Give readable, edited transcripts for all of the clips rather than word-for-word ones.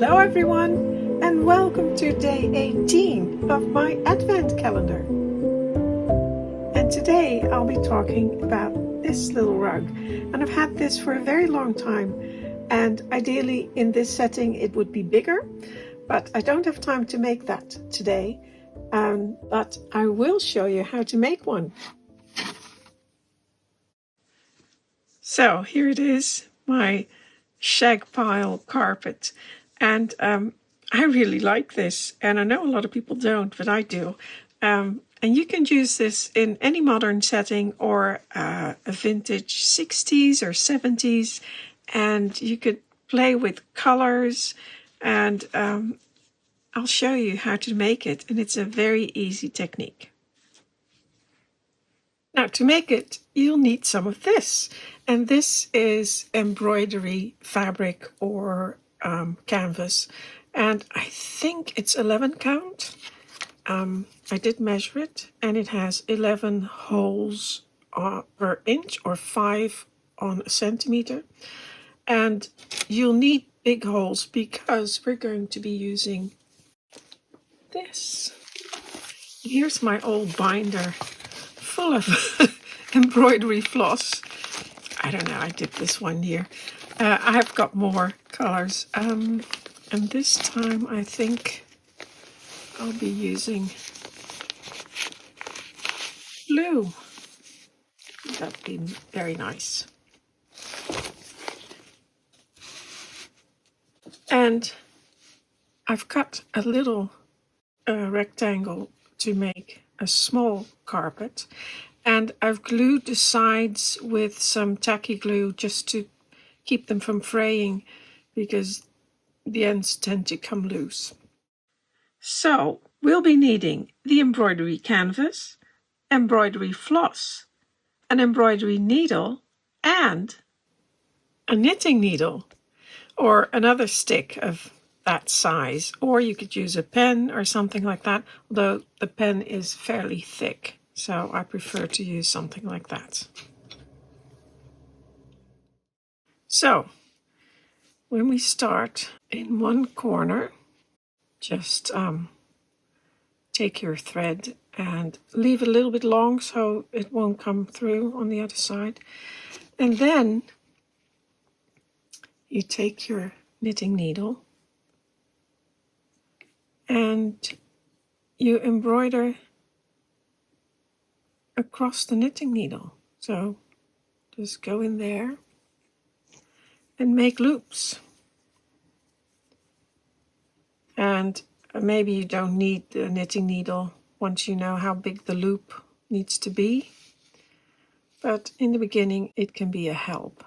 Hello everyone, and welcome to day 18 of my Advent calendar. And today I'll be talking about this little rug. And I've had this for a very long time, and ideally in this setting it would be bigger, but I don't have time to make that today. But I will show you how to make one. So here it is, my shag pile carpet. And I really like this, and I know a lot of people don't, but I do. And you can use this in any modern setting or a vintage 60s or 70s, and you could play with colors, and I'll show you how to make it, and it's a very easy technique. Now, to make it, you'll need some of this, and this is embroidery fabric or canvas, and I think it's 11 count. I did measure it, and it has 11 holes per inch or 5 on a centimeter, and you'll need big holes because we're going to be using this. Here's my old binder full of embroidery floss. I don't know, I did this one year. I have got more colors, and this time I think I'll be using blue. That'd be very nice. And I've cut a little rectangle to make a small carpet, and I've glued the sides with some tacky glue just to keep them from fraying because the ends tend to come loose. So we'll be needing the embroidery canvas, embroidery floss, an embroidery needle, and a knitting needle or another stick of that size, or you could use a pen or something like that, although the pen is fairly thick, so I prefer to use something like that. So when we start in one corner, just take your thread and leave it a little bit long so it won't come through on the other side, and then you take your knitting needle and you embroider across the knitting needle. So just go in there and make loops. And maybe you don't need the knitting needle once you know how big the loop needs to be, but in the beginning it can be a help.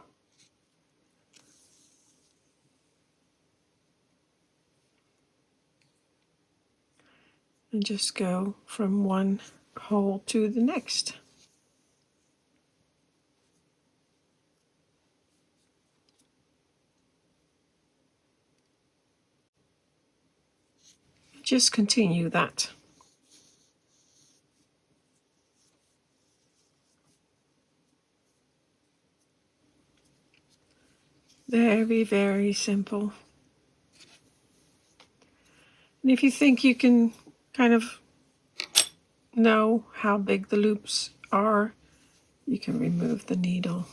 And just go from one hole to the next. Just continue that. Very, very simple. And if you think you can kind of know how big the loops are, you can remove the needle.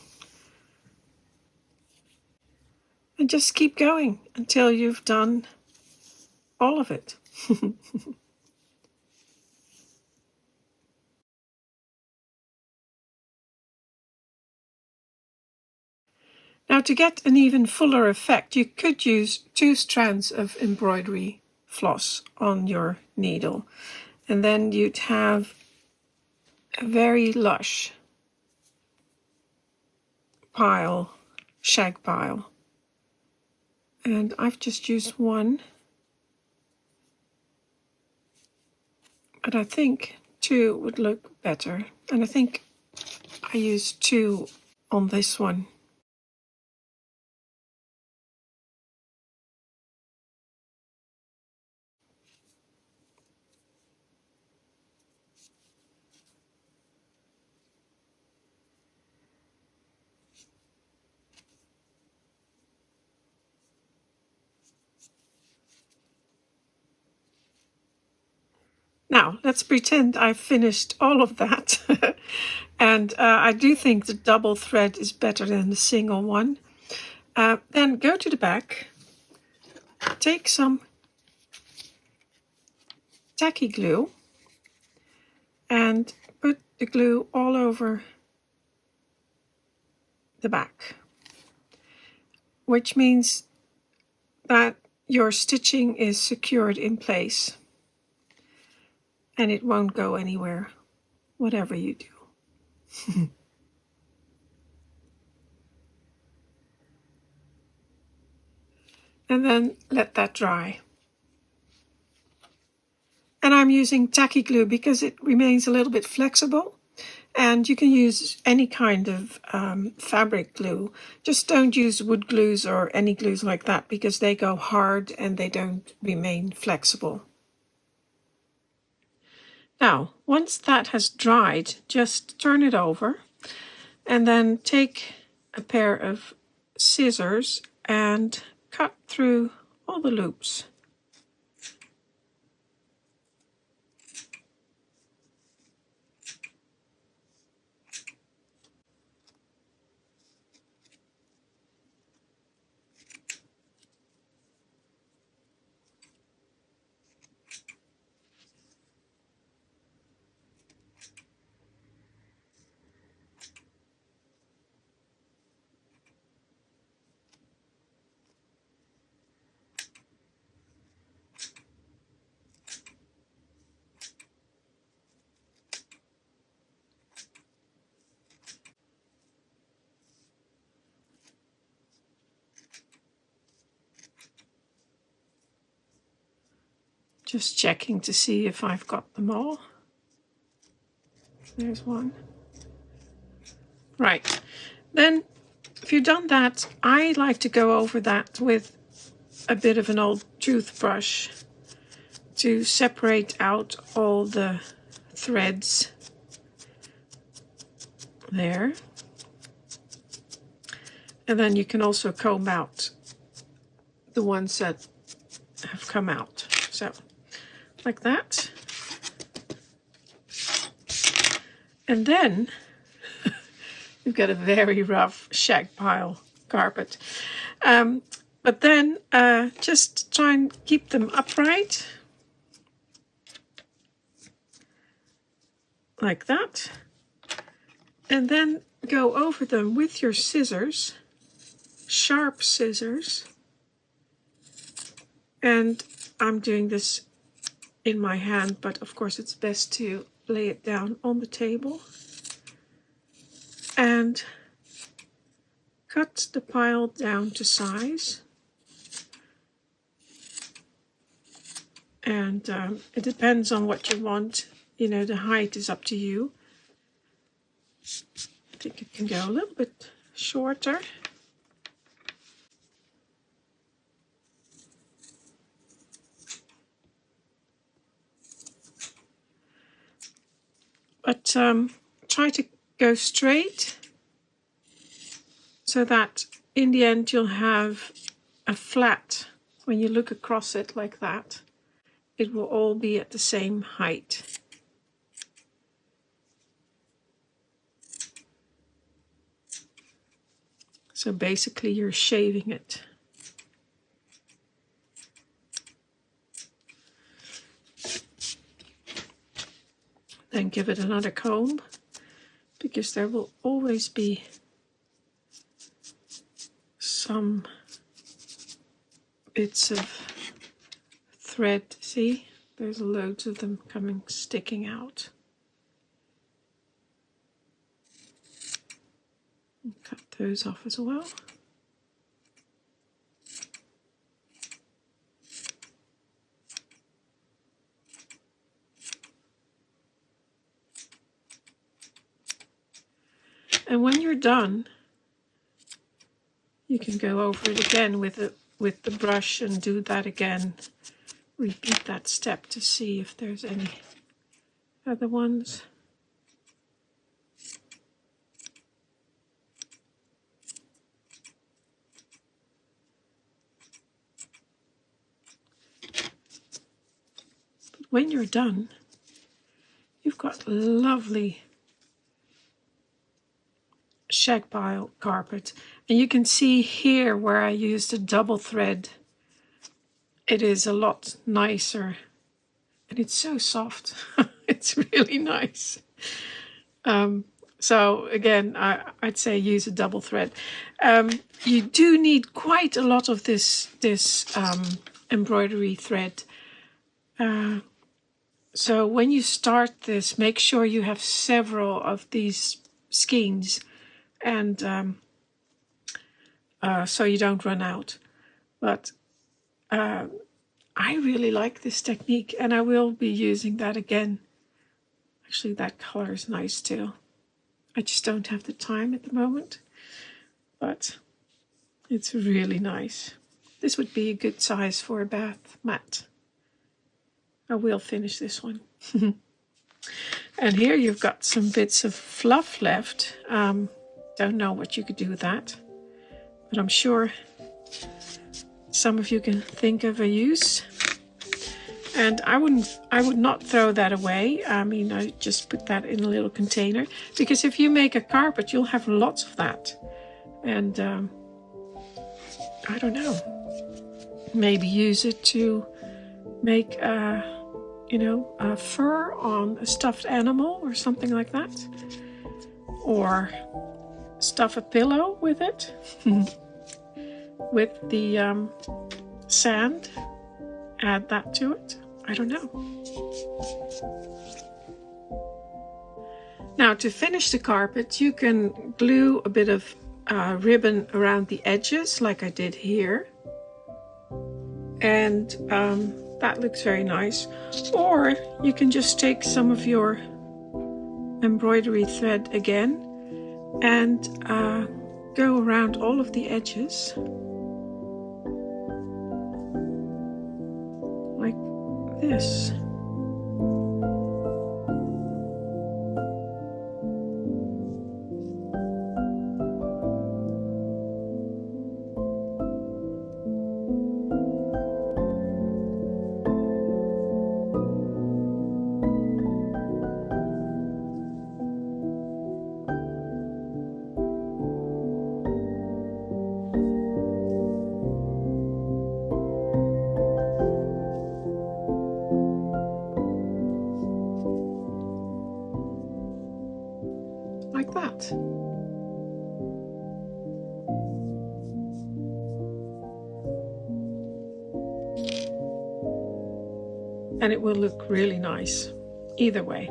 And just keep going until you've done all of it. Now, to get an even fuller effect, you could use 2 strands of embroidery floss on your needle, and then you'd have a very lush pile, shag pile. And I've just used one, but I think 2 would look better, and I think I used 2 on this one. Now, let's pretend I've finished all of that. And I do think the double thread is better than the single one. Then go to the back, take some tacky glue and put the glue all over the back, which means that your stitching is secured in place and it won't go anywhere, whatever you do. And then let that dry. And I'm using tacky glue because it remains a little bit flexible, and you can use any kind of fabric glue. Just don't use wood glues or any glues like that because they go hard and they don't remain flexible. Now, once that has dried, just turn it over and then take a pair of scissors and cut through all the loops. Just checking to see if I've got them all. There's one. Right. Then, if you've done that, I like to go over that with a bit of an old toothbrush to separate out all the threads there. And then you can also comb out the ones that have come out. So, like that. And then you've got a very rough shag pile carpet. But then just try and keep them upright. Like that. And then go over them with your scissors, sharp scissors. And I'm doing this in my hand, but of course it's best to lay it down on the table. And cut the pile down to size. And it depends on what you want. You know, the height is up to you. I think it can go a little bit shorter. But try to go straight so that in the end you'll have a flat. When you look across it like that, it will all be at the same height. So basically you're shaving it. Then give it another comb, because there will always be some bits of thread. See, there's loads of them sticking out. And cut those off as well. And when you're done, you can go over it again with the brush and do that again. Repeat that step to see if there's any other ones. But when you're done, got lovely shag pile carpet. And you can see here where I used a double thread. It is a lot nicer. And it's so soft. It's really nice. So again, I'd say use a double thread. You do need quite a lot of this embroidery thread. So when you start this, make sure you have several of these skeins, and so you don't run out. But I really like this technique, and I will be using that again. Actually, that color is nice too. I just don't have the time at the moment, but it's really nice. This would be a good size for a bath mat. I will finish this one. And here you've got some bits of fluff left. Don't know what you could do with that, but I'm sure some of you can think of a use. And I would not throw that away. I mean, I just put that in a little container, because if you make a carpet, you'll have lots of that. And I don't know, maybe use it to make a fur on a stuffed animal or something like that, or stuff a pillow with it. With the sand, add that to it. I don't know. Now, to finish the carpet, you can glue a bit of ribbon around the edges like I did here, and that looks very nice. Or you can just take some of your embroidery thread again and go around all of the edges like this. Like that. And it will look really nice either way.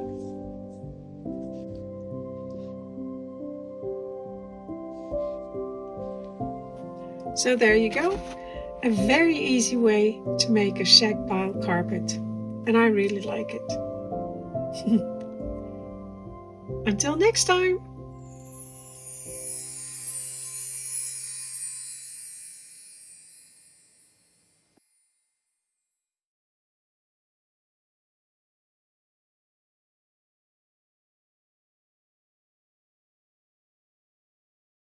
So there you go. A very easy way to make a shag pile carpet. And I really like it. Until next time.